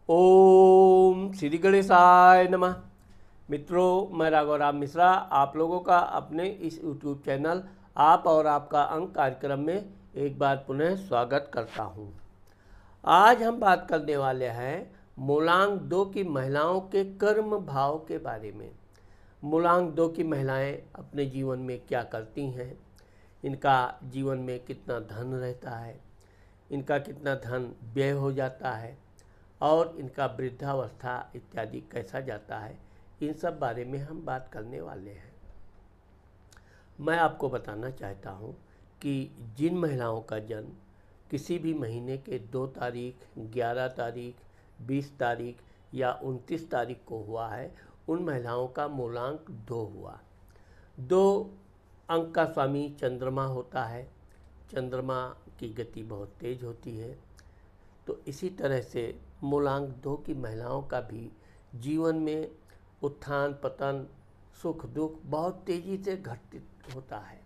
ओम श्री गणेशाय नमः। मित्रों, मैं राघवराम मिश्रा आप लोगों का अपने इस YouTube चैनल आप और आपका अंक कार्यक्रम में एक बार पुनः स्वागत करता हूं। आज हम बात करने वाले हैं मूलांक 2 की महिलाओं के कर्म भाव के बारे में। मूलांक 2 की महिलाएं अपने जीवन में क्या करती हैं, इनका जीवन में कितना धन रहता है, इनका कितना धन व्यय हो जाता है और इनका वृद्धावस्था इत्यादि कैसा जाता है, इन सब बारे में हम बात करने वाले हैं। मैं आपको बताना चाहता हूं कि जिन महिलाओं का जन्म किसी भी महीने के 2 तारीख, 11 तारीख, 20 तारीख या 29 तारीख को हुआ है, उन महिलाओं का मूलांक 2 हुआ। 2 अंक का स्वामी चंद्रमा होता है। चंद्रमा की गति बहुत तेज होती है, तो इसी तरह से मूलांक 2 की महिलाओं का भी जीवन में उत्थान पतन, सुख दुख बहुत तेज़ी से घटित होता है।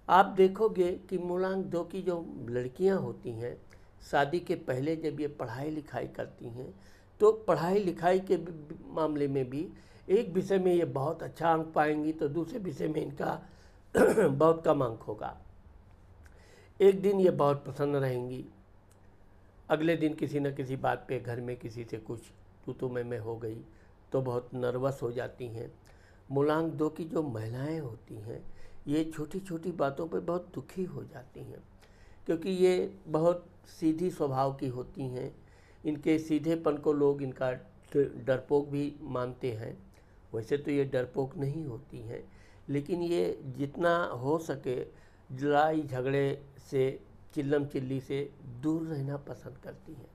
आप देखोगे कि मूलांक 2 की जो लड़कियां होती हैं, शादी के पहले जब ये पढ़ाई लिखाई करती हैं, तो पढ़ाई लिखाई के मामले में भी एक विषय में ये बहुत अच्छा अंक पाएंगी तो दूसरे विषय में इनका बहुत कम अंक होगा। एक दिन ये बहुत प्रसन्न रहेंगी, अगले दिन किसी न किसी बात पे घर में किसी से कुछ तू मैं हो गई तो बहुत नर्वस हो जाती हैं। मूलांक 2 की जो महिलाएं होती हैं, ये छोटी छोटी बातों पे बहुत दुखी हो जाती हैं, क्योंकि ये बहुत सीधी स्वभाव की होती हैं। इनके सीधेपन को लोग इनका डरपोक भी मानते हैं। वैसे तो ये डरपोक नहीं होती हैं, लेकिन ये जितना हो सके लड़ाई झगड़े से, चिल्लम चिल्ली से दूर रहना पसंद करती हैं।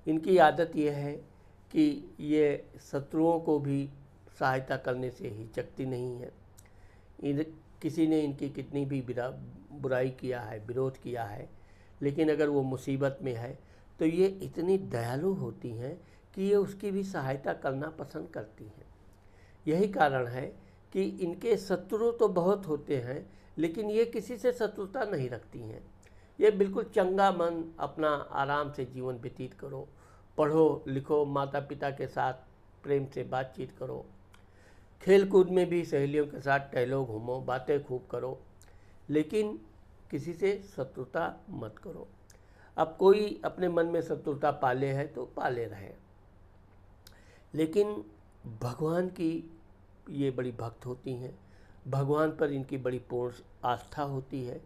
इनकी आदत यह है कि ये शत्रुओं को भी सहायता करने से हिचकती नहीं है। किसी ने इनकी कितनी भी बुराई किया है, विरोध किया है, लेकिन अगर वो मुसीबत में है तो ये इतनी दयालु होती हैं कि ये उसकी भी सहायता करना पसंद करती हैं। यही कारण है कि इनके शत्रु तो बहुत होते हैं, लेकिन ये किसी से शत्रुता नहीं रखती हैं। ये बिल्कुल चंगा मन, अपना आराम से जीवन व्यतीत करो, पढ़ो लिखो, माता पिता के साथ प्रेम से बातचीत करो, खेल कूद में भी सहेलियों के साथ टहलो घूमो, बातें खूब करो, लेकिन किसी से शत्रुता मत करो। अब कोई अपने मन में शत्रुता पाले है तो पाले रहे, लेकिन भगवान की ये बड़ी भक्त होती हैं। भगवान पर इनकी बड़ी पूर्ण आस्था होती है।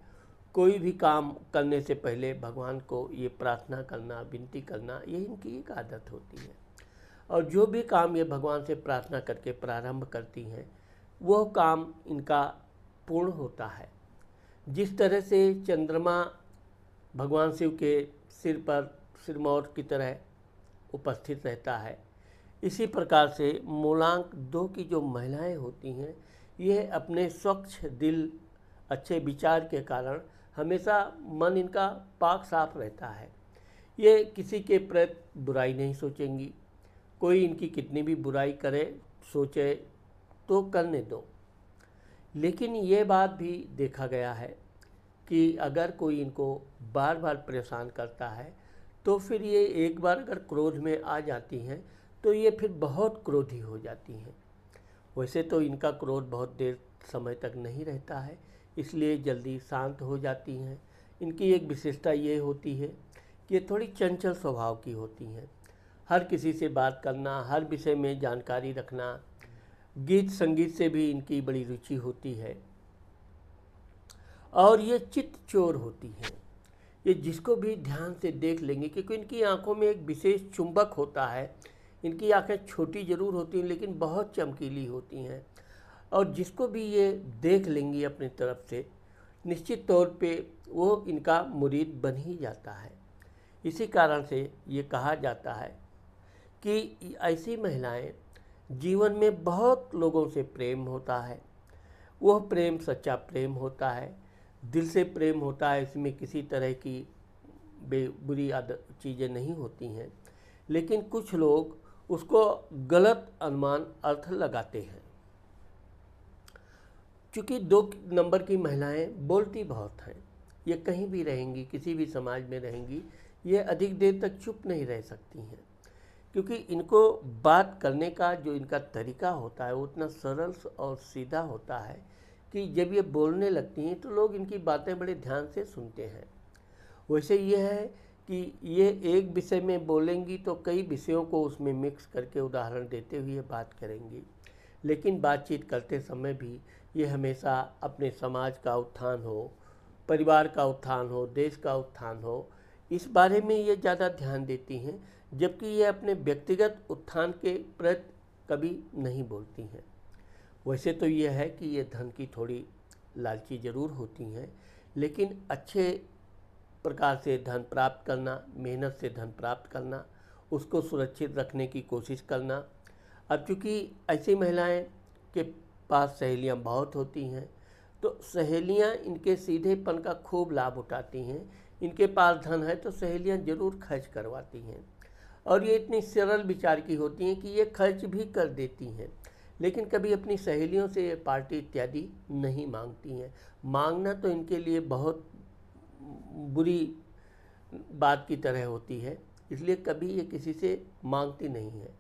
कोई भी काम करने से पहले भगवान को ये प्रार्थना करना, विनती करना, ये इनकी एक आदत होती है। और जो भी काम ये भगवान से प्रार्थना करके प्रारंभ करती हैं, वो काम इनका पूर्ण होता है। जिस तरह से चंद्रमा भगवान शिव के सिर पर सिरमौर की तरह उपस्थित रहता है, इसी प्रकार से मूलांक 2 की जो महिलाएं होती हैं, ये अपने स्वच्छ दिल, अच्छे विचार के कारण हमेशा मन इनका पाक साफ रहता है। ये किसी के प्रति बुराई नहीं सोचेंगी। कोई इनकी कितनी भी बुराई करे, सोचे तो करने दो। लेकिन ये बात भी देखा गया है कि अगर कोई इनको बार बार परेशान करता है तो फिर ये एक बार अगर क्रोध में आ जाती हैं तो ये फिर बहुत क्रोधी हो जाती हैं। वैसे तो इनका क्रोध बहुत देर समय तक नहीं रहता है, इसलिए जल्दी शांत हो जाती हैं। इनकी एक विशेषता ये होती है कि ये थोड़ी चंचल स्वभाव की होती हैं। हर किसी से बात करना, हर विषय में जानकारी रखना, गीत संगीत से भी इनकी बड़ी रुचि होती है। और ये चित्त चोर होती हैं। ये जिसको भी ध्यान से देख लेंगे, क्योंकि इनकी आंखों में एक विशेष चुंबक होता है। इनकी आंखें छोटी जरूर होती हैं, लेकिन बहुत चमकीली होती हैं, और जिसको भी ये देख लेंगी अपनी तरफ से, निश्चित तौर पे वो इनका मुरीद बन ही जाता है। इसी कारण से ये कहा जाता है कि ऐसी महिलाएं जीवन में बहुत लोगों से प्रेम होता है। वह प्रेम सच्चा प्रेम होता है, दिल से प्रेम होता है, इसमें किसी तरह की बुरी आदत चीज़ें नहीं होती हैं। लेकिन कुछ लोग उसको गलत अनुमान अर्थ लगाते हैं। चूँकि 2 नंबर की महिलाएं बोलती बहुत हैं, ये कहीं भी रहेंगी, किसी भी समाज में रहेंगी, ये अधिक देर तक चुप नहीं रह सकती हैं। क्योंकि इनको बात करने का जो इनका तरीका होता है वो उतना सरल और सीधा होता है कि जब ये बोलने लगती हैं तो लोग इनकी बातें बड़े ध्यान से सुनते हैं। वैसे ये है कि ये एक विषय में बोलेंगी तो कई विषयों को उसमें मिक्स करके उदाहरण देते हुए बात करेंगी, लेकिन बातचीत करते समय भी ये हमेशा अपने समाज का उत्थान हो, परिवार का उत्थान हो, देश का उत्थान हो, इस बारे में ये ज़्यादा ध्यान देती हैं, जबकि ये अपने व्यक्तिगत उत्थान के प्रति कभी नहीं बोलती हैं। वैसे तो ये है कि ये धन की थोड़ी लालची ज़रूर होती हैं, लेकिन अच्छे प्रकार से धन प्राप्त करना, मेहनत से धन प्राप्त करना, उसको सुरक्षित रखने की कोशिश करना। अब चूँकि ऐसी महिलाएं के पास सहेलियां बहुत होती हैं, तो सहेलियां इनके सीधेपन का खूब लाभ उठाती हैं। इनके पास धन है तो सहेलियां ज़रूर खर्च करवाती हैं, और ये इतनी सरल विचार की होती हैं कि ये खर्च भी कर देती हैं, लेकिन कभी अपनी सहेलियों से ये पार्टी इत्यादि नहीं मांगती हैं। मांगना तो इनके लिए बहुत बुरी बात की तरह होती है, इसलिए कभी ये किसी से मांगती नहीं है।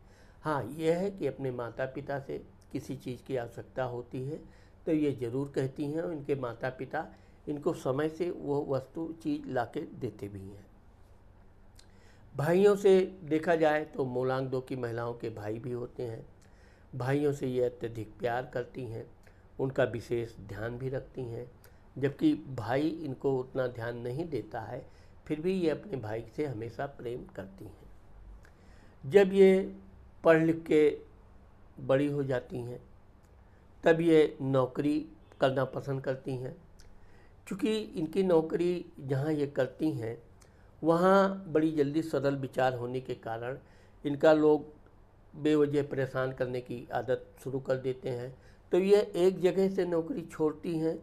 हाँ, यह है कि अपने माता पिता से किसी चीज़ की आवश्यकता होती है तो ये ज़रूर कहती हैं, और इनके माता पिता इनको समय से वो वस्तु चीज़ ला के देते भी हैं। भाइयों से देखा जाए तो मूलांक 2 की महिलाओं के भाई भी होते हैं। भाइयों से ये अत्यधिक प्यार करती हैं, उनका विशेष ध्यान भी रखती हैं, जबकि भाई इनको उतना ध्यान नहीं देता है, फिर भी ये अपने भाई से हमेशा प्रेम करती हैं। जब ये पढ़ लिख के बड़ी हो जाती हैं तब ये नौकरी करना पसंद करती हैं। चूँकि इनकी नौकरी जहाँ ये करती हैं वहाँ बड़ी जल्दी सरल विचार होने के कारण इनका लोग बेवजह परेशान करने की आदत शुरू कर देते हैं, तो ये एक जगह से नौकरी छोड़ती हैं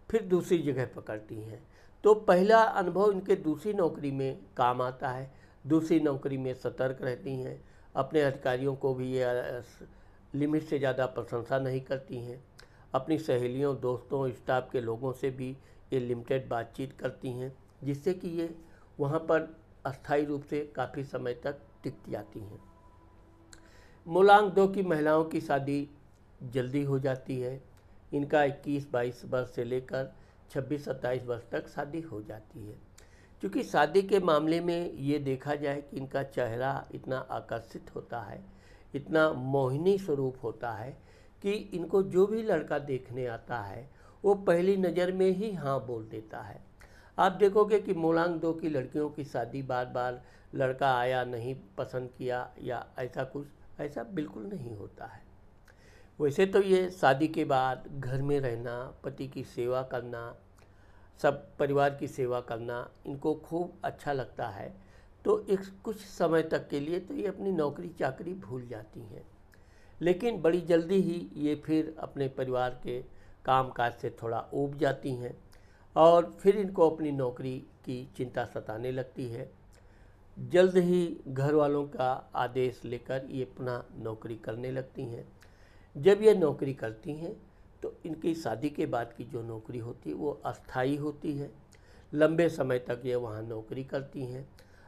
फिर दूसरी जगह पकड़ती हैं। तो पहला अनुभव इनके दूसरी नौकरी में काम आता है। दूसरी नौकरी में सतर्क रहती हैं, अपने अधिकारियों को भी ये लिमिट से ज़्यादा प्रशंसा नहीं करती हैं। अपनी सहेलियों, दोस्तों, स्टाफ के लोगों से भी ये लिमिटेड बातचीत करती हैं, जिससे कि ये वहाँ पर अस्थायी रूप से काफ़ी समय तक टिक जाती हैं। मूलांक 2 की महिलाओं की शादी जल्दी हो जाती है। इनका 21-22 वर्ष से लेकर 26-27 वर्ष तक शादी हो जाती है। क्योंकि शादी के मामले में ये देखा जाए कि इनका चेहरा इतना आकर्षित होता है, इतना मोहिनी स्वरूप होता है कि इनको जो भी लड़का देखने आता है वो पहली नज़र में ही हाँ बोल देता है। आप देखोगे कि मूलांक 2 की लड़कियों की शादी बार बार लड़का आया नहीं पसंद किया या ऐसा कुछ, ऐसा बिल्कुल नहीं होता है। वैसे तो ये शादी के बाद घर में रहना, पति की सेवा करना, सब परिवार की सेवा करना इनको खूब अच्छा लगता है, तो एक कुछ समय तक के लिए तो ये अपनी नौकरी चाकरी भूल जाती हैं, लेकिन बड़ी जल्दी ही ये फिर अपने परिवार के कामकाज से थोड़ा ऊब जाती हैं और फिर इनको अपनी नौकरी की चिंता सताने लगती है। जल्द ही घर वालों का आदेश लेकर ये पुनः नौकरी करने लगती हैं। जब ये नौकरी करती हैं तो इनकी शादी के बाद की जो नौकरी होती है वो अस्थायी होती है। लंबे समय तक ये वहाँ नौकरी करती हैं।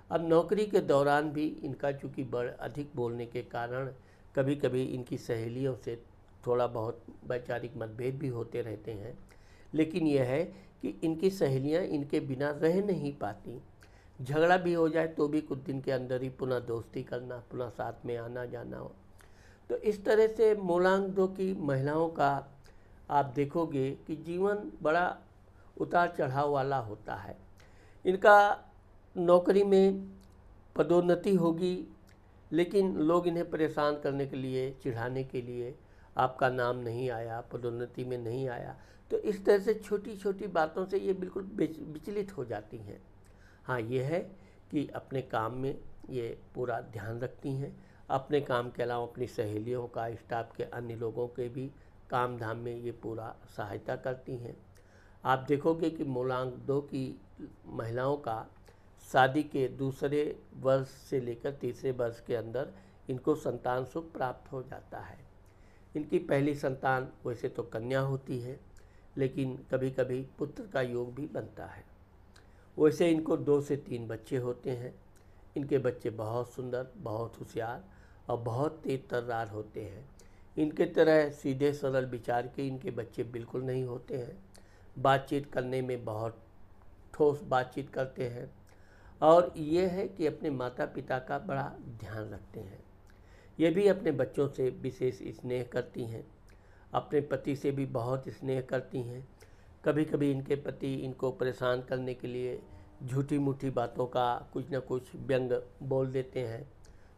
अब नौकरी के दौरान भी इनका चूँकि अधिक बोलने के कारण कभी कभी इनकी सहेलियों से थोड़ा बहुत वैचारिक मतभेद भी होते रहते हैं, लेकिन यह है कि इनकी सहेलियां इनके बिना रह नहीं पाती। झगड़ा भी हो जाए तो भी कुछ दिन के अंदर ही पुनः दोस्ती करना, पुनः साथ में आना जाना हो। तो इस तरह से मूलांक 2 की महिलाओं का आप देखोगे कि जीवन बड़ा उतार चढ़ाव वाला होता है। इनका नौकरी में पदोन्नति होगी, लेकिन लोग इन्हें परेशान करने के लिए, चिढ़ाने के लिए, आपका नाम नहीं आया, पदोन्नति में नहीं आया, तो इस तरह से छोटी छोटी बातों से ये बिल्कुल विचलित हो जाती हैं। हाँ, ये है कि अपने काम में ये पूरा ध्यान रखती हैं। अपने काम के अलावा अपनी सहेलियों का, स्टाफ के अन्य लोगों के भी काम धाम में ये पूरा सहायता करती हैं। आप देखोगे कि मूलांक 2 की महिलाओं का शादी के दूसरे वर्ष से लेकर तीसरे वर्ष के अंदर इनको संतान सुख प्राप्त हो जाता है। इनकी पहली संतान वैसे तो कन्या होती है, लेकिन कभी कभी पुत्र का योग भी बनता है। वैसे इनको 2 से 3 बच्चे होते हैं। इनके बच्चे बहुत सुंदर, बहुत होशियार और बहुत तेज तर्रार होते हैं। इनके तरह सीधे सरल विचार के इनके बच्चे बिल्कुल नहीं होते हैं। बातचीत करने में बहुत ठोस बातचीत करते हैं और ये है कि अपने माता पिता का बड़ा ध्यान रखते हैं। ये भी अपने बच्चों से विशेष स्नेह करती हैं, अपने पति से भी बहुत स्नेह करती हैं। कभी कभी इनके पति इनको परेशान करने के लिए झूठी मूठी बातों का कुछ न कुछ व्यंग बोल देते हैं,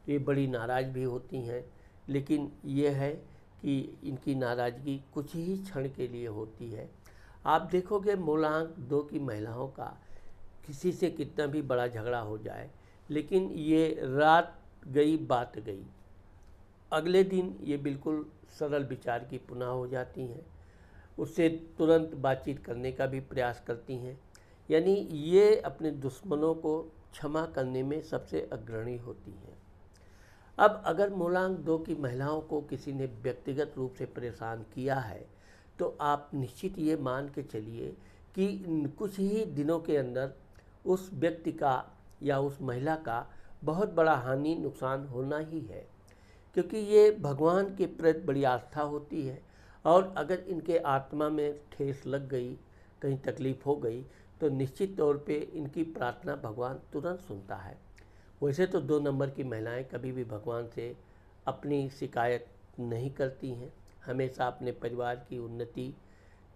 तो ये बड़ी नाराज़ भी होती हैं। लेकिन ये है कि इनकी नाराज़गी कुछ ही क्षण के लिए होती है। आप देखोगे मूलांक 2 की महिलाओं का किसी से कितना भी बड़ा झगड़ा हो जाए, लेकिन ये रात गई बात गई, अगले दिन ये बिल्कुल सरल विचार की पुनः हो जाती हैं। उससे तुरंत बातचीत करने का भी प्रयास करती हैं। यानी ये अपने दुश्मनों को क्षमा करने में सबसे अग्रणी होती हैं। अब अगर मूलांक 2 की महिलाओं को किसी ने व्यक्तिगत रूप से परेशान किया है, तो आप निश्चित ये मान के चलिए कि कुछ ही दिनों के अंदर उस व्यक्ति का या उस महिला का बहुत बड़ा हानि नुकसान होना ही है, क्योंकि ये भगवान के प्रति बड़ी आस्था होती है और अगर इनके आत्मा में ठेस लग गई, कहीं तकलीफ़ हो गई, तो निश्चित तौर पे इनकी प्रार्थना भगवान तुरंत सुनता है। वैसे तो 2 नंबर की महिलाएं कभी भी भगवान से अपनी शिकायत नहीं करती हैं, हमेशा अपने परिवार की उन्नति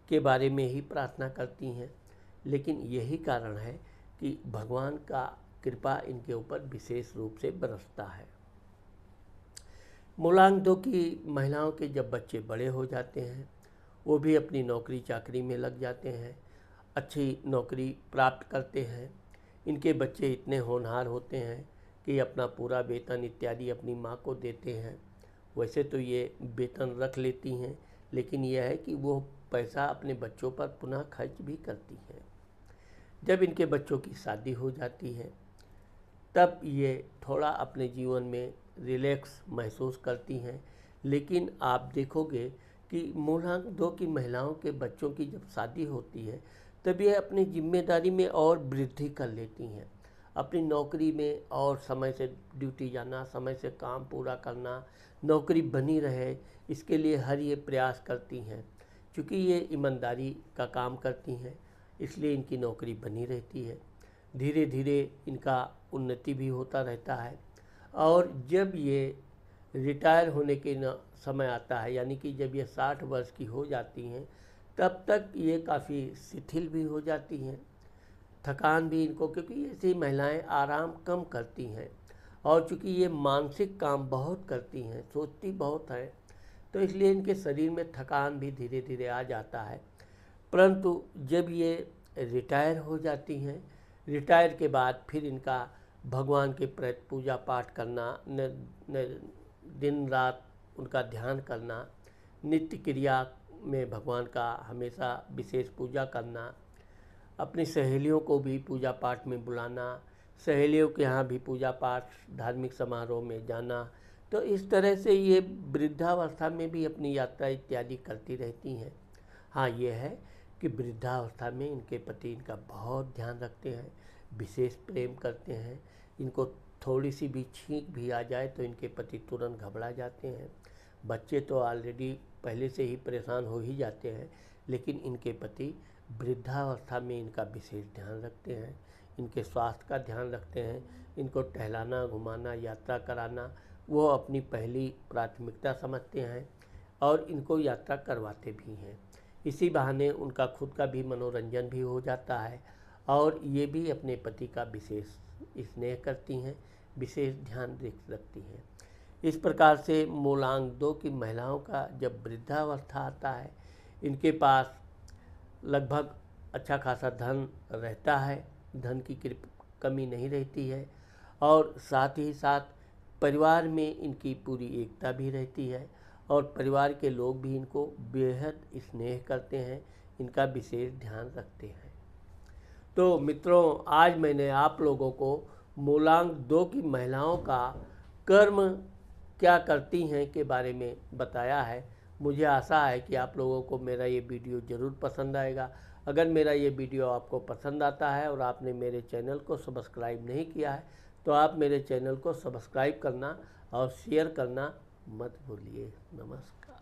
के बारे में ही प्रार्थना करती हैं। लेकिन यही कारण है कि भगवान का कृपा इनके ऊपर विशेष रूप से बरसता है। मूलांक 2 की महिलाओं के जब बच्चे बड़े हो जाते हैं, वो भी अपनी नौकरी चाकरी में लग जाते हैं, अच्छी नौकरी प्राप्त करते हैं। इनके बच्चे इतने होनहार होते हैं कि अपना पूरा वेतन इत्यादि अपनी माँ को देते हैं। वैसे तो ये वेतन रख लेती हैं, लेकिन यह है कि वो पैसा अपने बच्चों पर पुनः खर्च भी करती हैं। जब इनके बच्चों की शादी हो जाती है, तब ये थोड़ा अपने जीवन में रिलैक्स महसूस करती हैं। लेकिन आप देखोगे कि मूलांक 2 की महिलाओं के बच्चों की जब शादी होती है, तब ये अपनी जिम्मेदारी में और वृद्धि कर लेती हैं। अपनी नौकरी में और समय से ड्यूटी जाना, समय से काम पूरा करना, नौकरी बनी रहे, इसके लिए हर ये प्रयास करती हैं। चूँकि ये ईमानदारी का काम करती हैं, इसलिए इनकी नौकरी बनी रहती है। धीरे धीरे इनका उन्नति भी होता रहता है और जब ये रिटायर होने के समय आता है, यानी कि जब ये 60 वर्ष की हो जाती हैं, तब तक ये काफ़ी शिथिल भी हो जाती हैं। थकान भी इनको, क्योंकि ऐसी महिलाएं आराम कम करती हैं और चूँकि ये मानसिक काम बहुत करती हैं, सोचती बहुत हैं, तो इसलिए इनके शरीर में थकान भी धीरे धीरे आ जाता है। परंतु जब ये रिटायर हो जाती हैं, रिटायर के बाद फिर इनका भगवान के प्रति पूजा पाठ करना, दिन रात उनका ध्यान करना, नित्य क्रिया में भगवान का हमेशा विशेष पूजा करना, अपनी सहेलियों को भी पूजा पाठ में बुलाना, सहेलियों के यहाँ भी पूजा पाठ धार्मिक समारोह में जाना, तो इस तरह से ये वृद्धावस्था में भी अपनी यात्रा इत्यादि करती रहती हैं। हाँ, ये है कि वृद्धावस्था में इनके पति इनका बहुत ध्यान रखते हैं, विशेष प्रेम करते हैं। इनको थोड़ी सी भी छींक भी आ जाए तो इनके पति तुरंत घबरा जाते हैं। बच्चे तो ऑलरेडी पहले से ही परेशान हो ही जाते हैं, लेकिन इनके पति वृद्धावस्था में इनका विशेष ध्यान रखते हैं, इनके स्वास्थ्य का ध्यान रखते हैं। इनको टहलाना, घुमाना, यात्रा कराना वो अपनी पहली प्राथमिकता समझते हैं और इनको यात्रा करवाते भी हैं। इसी बहाने उनका खुद का भी मनोरंजन भी हो जाता है और ये भी अपने पति का विशेष स्नेह करती हैं, विशेष ध्यान रखती हैं। इस प्रकार से मूलांक 2 की महिलाओं का जब वृद्धावस्था आता है, इनके पास लगभग अच्छा खासा धन रहता है, धन की कमी नहीं रहती है और साथ ही साथ परिवार में इनकी पूरी एकता भी रहती है और परिवार के लोग भी इनको बेहद स्नेह करते हैं, इनका विशेष ध्यान रखते हैं। तो मित्रों, आज मैंने आप लोगों को मूलांक 2 की महिलाओं का कर्म क्या करती हैं के बारे में बताया है। मुझे आशा है कि आप लोगों को मेरा ये वीडियो ज़रूर पसंद आएगा। अगर मेरा ये वीडियो आपको पसंद आता है और आपने मेरे चैनल को सब्सक्राइब नहीं किया है, तो आप मेरे चैनल को सब्सक्राइब करना और शेयर करना मत भूलिए। नमस्कार।